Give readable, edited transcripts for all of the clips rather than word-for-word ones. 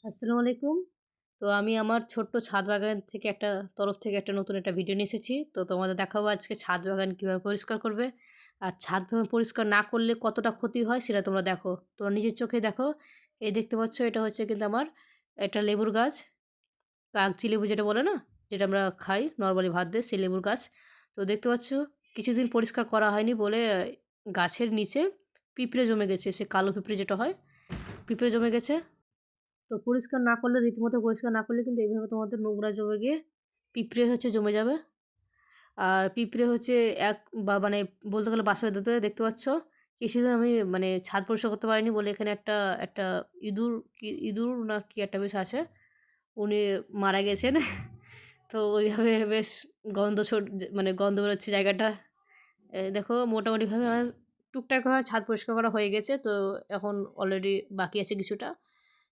আসসালামু আলাইকুম। তো আমি আমার ছোট্ট ছাদ বাগান থেকে তরফ থেকে একটা নতুন একটা ভিডিও নিয়ে এসেছি। তো তোমাদের দেখাবো আজকে ছাদ বাগান কীভাবে পরিষ্কার করবে। আর ছাদ বাগান পরিষ্কার না করলে কতটা ক্ষতি হয় সেটা তোমরা দেখো। তোমরা নিজের চোখে দেখো। এই দেখতে পাচ্ছ এটা হচ্ছে কিন্তু আমার একটা লেবুর গাছ। কাগজি লেবু যেটা বলে না? যেটা আমরা খাই নরমালি ভাত দিয়ে, সেই লেবুর গাছ। তো দেখতে পাচ্ছ কিছুদিন পরিষ্কার করা হয়নি বলে গাছের নিচে পিঁপড়ে জমে গেছে। সে কালো পিঁপড়ে যেটা হয়, পিঁপড়ে জমে গেছে। তো পরিষ্কার না করলে, রীতিমতো পরিষ্কার না করলে কিন্তু এইভাবে তোমাদের নোংরা জমে গিয়ে পিঁপড়ে জমে যাবে। আর পিঁপড়ে এক বা মানে বলতে গেলে বাসায় ভেতরে দেখতে পাচ্ছ। কিছুদিন আমি ছাদ পরিষ্কার করতে পারিনি বলে এখানে একটা একটা ইঁদুর না কি একটা বেশ আছে, উনি মারা গেছেন। তো ওইভাবে বেশ গন্ধ বেরোচ্ছে জায়গাটা। দেখো মোটামুটিভাবে আমার টুকটাক ছাদ পরিষ্কার করা হয়ে গেছে। তো এখন অলরেডি বাকি আছে কিছুটা।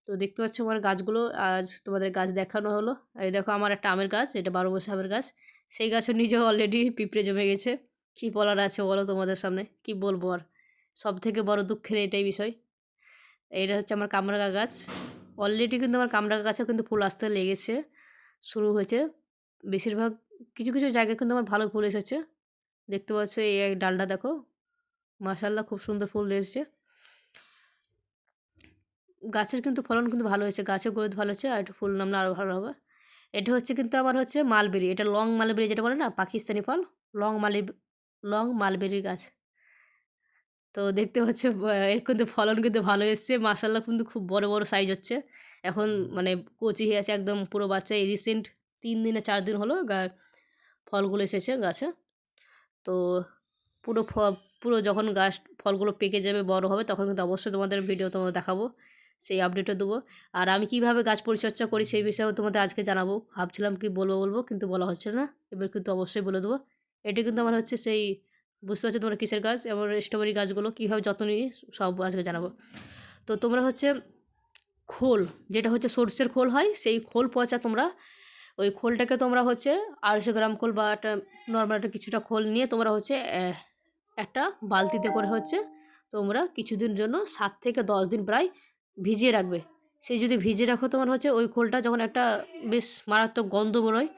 তো দেখতে পাচ্ছ আমার গাছগুলো, আজ তোমাদের গাছ দেখানো হলো। এই দেখো আমার একটা আমের গাছ, এটা 12 বছর আমের গাছ। সেই গাছও নিজেও অলরেডি পিঁপড়ে জমে গেছে। কী বলার আছে বলো তোমাদের সামনে, কি বলবো আর। সব থেকে বড় দুঃখের এটাই বিষয়। এটা হচ্ছে আমার কামরাঙা গাছ। অলরেডি কিন্তু আমার কামরাঙা গাছে কিন্তু ফুল আসতে লেগেছে, শুরু হয়েছে। বেশিরভাগ কিছু কিছু জায়গায় কিন্তু আমার ভালো ফুল এসেছে। দেখতে পাচ্ছ এই এক ডালটা দেখো, মাশাআল্লাহ খুব সুন্দর ফুল এসেছে। গাছের কিন্তু ফলন কিন্তু ভালো হয়েছে, গাছের গ্রোথ ভালো হচ্ছে, আর একটু ফুল নামলে আরও ভালো হবে। এটা হচ্ছে কিন্তু আমার মালবেরি, এটা লং মালবেরি যেটা বলে না, পাকিস্তানি ফল। লং মালি লং মালবেরির গাছ। তো দেখতে হচ্ছে এর কিন্তু ফলন কিন্তু ভালো এসছে, মাশাআল্লাহ কিন্তু খুব বড় বড় সাইজ হচ্ছে। এখন কচি হয়ে আছে একদম পুরো বাচ্চা। এই রিসেন্ট 3 দিনে 4 দিন হলো ফলগুলো এসেছে গাছে। তো পুরো পুরো যখন গাছ ফলগুলো পেকে যাবে, বড় হবে, তখন কিন্তু অবশ্যই তোমাদের ভিডিও তোমাদের দেখাবো, সেই আপডেটও দেবো। আর আমি কিভাবে গাছ পরিচর্যা করি সেই বিষয়েও তোমাদের আজকে জানাবো। ভাবছিলাম কি বলবো কিন্তু বলা হচ্ছে না, এবার কিন্তু অবশ্যই বলে দেবো। এটা কিন্তু আমার সেই, বুঝতে পারছো তোমরা কিসের গাছ, আমার স্ট্রবেরি গাছগুলো কীভাবে যত্ন নিই সব আজকে জানাবো। তো তোমরা খোল, যেটা সর্ষের খোল হয়, সেই খোল পচা তোমরা ওই খোলটাকে তোমরা 250 গ্রাম খোল বা একটা নর্মাল একটা কিছুটা খোল নিয়ে তোমরা একটা বালতিতে করে তোমরা কিছুদিন জন্য 7 থেকে 10 দিন প্রায় ভিজিয়ে রাখবে। সেই যদি ভিজিয়ে রাখো তোমার ওই খোলটা যখন একটা বেশ মারাত্মক গন্ধ বেরোয়,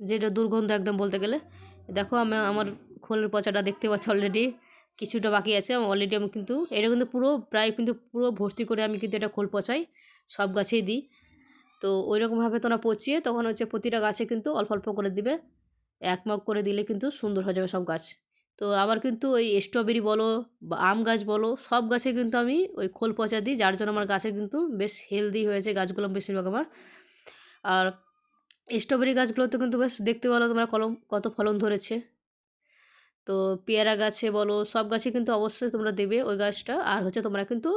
যেটা দুর্গন্ধ একদম বলতে গেলে। দেখো আমি আমার খোলের পচাটা দেখতে পাচ্ছি, অলরেডি কিছুটা বাকি আছে। অলরেডি আমি কিন্তু এটা কিন্তু পুরো ভর্তি করে আমি কিন্তু এটা খোল পচাই, সব গাছেই দিই। তো ওই রকমভাবে তোমরা পচিয়ে তখন প্রতিটা গাছে কিন্তু অল্প অল্প করে দিবে। 1 মগ করে দিলে কিন্তু সুন্দর হয়ে যাবে সব গাছ। তো আবার কিন্তু ওই স্ট্রবেরি বলো বা আম গাছ বলো, সব গাছে কিন্তু আমি ওই খোল পচা দিই, যার জন্য আমার গাছের কিন্তু বেশ হেলদি হয়েছে গাছগুলো বেশিরভাগ আমার। আর স্ট্রবেরি গাছগুলোতে কিন্তু বেশ দেখতে ভালো, তোমার কলম কত ফলন ধরেছে। তো পেয়ারা গাছে বলো, সব গাছে কিন্তু অবশ্যই তোমরা দেবে ওই গাছটা। আর তোমরা কিন্তু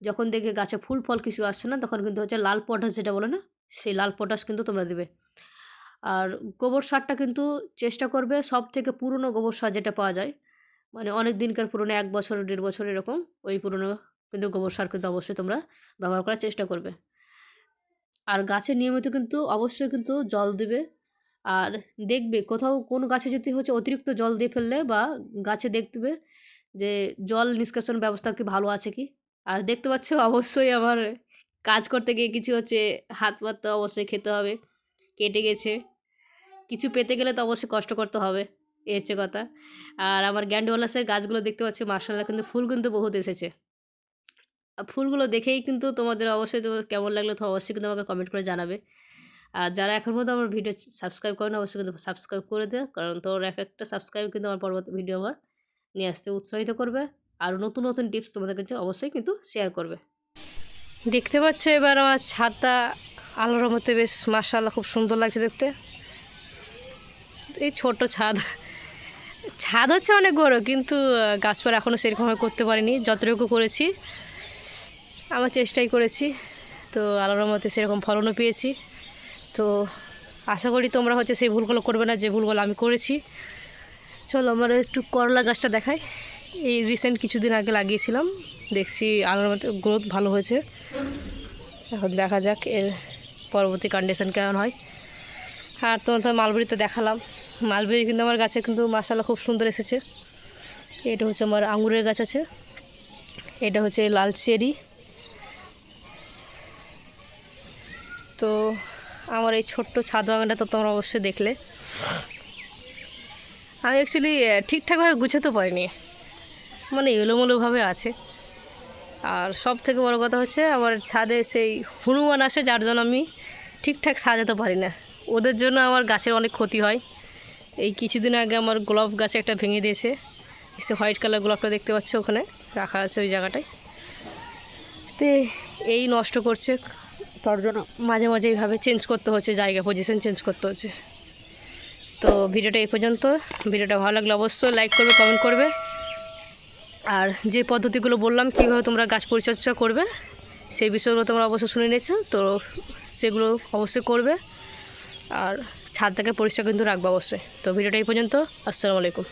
যখন দেখবে গাছে ফুল ফল কিছু আসছে না, তখন কিন্তু লাল পটাশ যেটা বলে না, সেই লাল পটাশ কিন্তু তোমরা দেবে। আর গোবর সারটা কিন্তু চেষ্টা করবে সব থেকে পুরনো গোবর সার যেটা পাওয়া যায়, অনেক দিনকার পুরনো, 1 বছর 1.5 বছর এরকম, ওই পুরনো কিন্তু গোবর সার কিন্তু অবশ্যই তোমরা ব্যবহার করার চেষ্টা করবে। আর গাছে নিয়মিত কিন্তু অবশ্যই কিন্তু জল দিবে। আর দেখবে কোথাও কোনো গাছে যদি অতিরিক্ত জল দিয়ে ফেললে, বা গাছে দেখবে যে জল নিষ্কাশন ব্যবস্থা কি ভালো আছে কি। আর দেখতে পাচ্ছ অবশ্যই আমার কাজ করতে গিয়ে কিছু হাত পাত তো অবশ্যই খেতে হবে, কেটে গেছে। কিছু পেতে গেলে তো অবশ্যই কষ্ট করতে হবে, এই হচ্ছে কথা। আর আমার গ্যান্ডোলাসের গাছগুলো দেখতে পাচ্ছি, মার্শাল্লাহ কিন্তু ফুল কিন্তু বহুত এসেছে। ফুলগুলো দেখেই কিন্তু তোমাদের অবশ্যই কেমন লাগলো তো অবশ্যই কিন্তু আমাকে কমেন্ট করে জানাবে। আর যারা এখন পর্যন্ত আমার ভিডিও সাবস্ক্রাইব করে না, অবশ্যই কিন্তু সাবস্ক্রাইব করে দেয়, কারণ তোর একটা সাবস্ক্রাইব কিন্তু আমার পরবর্তী ভিডিও আমার নিয়ে আসতে উৎসাহিত করবে। আর নতুন নতুন টিপস তোমাদের কাছে অবশ্যই কিন্তু শেয়ার করবে। দেখতে পাচ্ছ এবার আমার ছাদটা আলোর মধ্যে বেশ মাশাআল্লাহ খুব সুন্দর লাগছে দেখতে। এই ছোট ছাদ, ছাদ অনেক বড়, কিন্তু গাছপালা এখনও সেরকমভাবে করতে পারিনি। যতটুকু করেছি আমার চেষ্টাই করেছি, তো আল্লাহর রহমতে সেরকম ফলনও পেয়েছি। তো আশা করি তোমরা সেই ভুলগুলো করবে না যে ভুলগুলো আমি করেছি। চলো আমার একটু করলা গাছটা দেখাই। এই রিসেন্ট কিছুদিন আগে লাগিয়েছিলাম, দেখছি আল্লাহর রহমতে গ্রোথ ভালো হয়েছে। এখন দেখা যাক এর পরবর্তী কন্ডিশন কেমন হয়। আর তোমার মালবেরি তো দেখালাম, মালবেরি কিন্তু আমার গাছে কিন্তু মাশাআল্লাহ খুব সুন্দর এসেছে। এটা আমার আঙুরের গাছ আছে, এটা লাল চেরি। তো আমার এই ছোট্ট ছাদ বাগানটা তো তোমরা অবশ্যই দেখলে। আমি অ্যাকচুয়ালি ঠিকঠাকভাবে গুছোতে পারিনি, মানে এলোমেলোভাবে আছে। আর সব থেকে বড় কথা হচ্ছে আমার ছাদে সেই হনুমান আসে, যার জন্য আমি ঠিকঠাক সাজাতে পারি না। ওদের জন্য আমার গাছের অনেক ক্ষতি হয়। এই কিছুদিন আগে আমার গোলাপ গাছে একটা ভেঙে দিয়েছে, সে হোয়াইট কালার গোলাপটা দেখতে পাচ্ছ ওখানে রাখা আছে ওই জায়গাটায়। তো এই নষ্ট করছে, তার জন্য মাঝে মাঝে এইভাবে চেঞ্জ করতে হচ্ছে, জায়গা পজিশন চেঞ্জ করতে হচ্ছে। তো ভিডিওটা এই পর্যন্ত। ভিডিওটা ভালো লাগলে অবশ্যই লাইক করবে, কমেন্ট করবে। আর যে পদ্ধতিগুলো বললাম কীভাবে তোমরা গাছ পরিচর্যা করবে সেই বিষয়গুলো তোমরা অবশ্যই শুনে নিয়েছো, তো সেগুলো অবশ্যই করবে। আর ছাদটাকে পরিষ্কার কিন্তু রাখবে অবশ্যই। তো ভিডিওটা এই পর্যন্ত। আসসালামু আলাইকুম।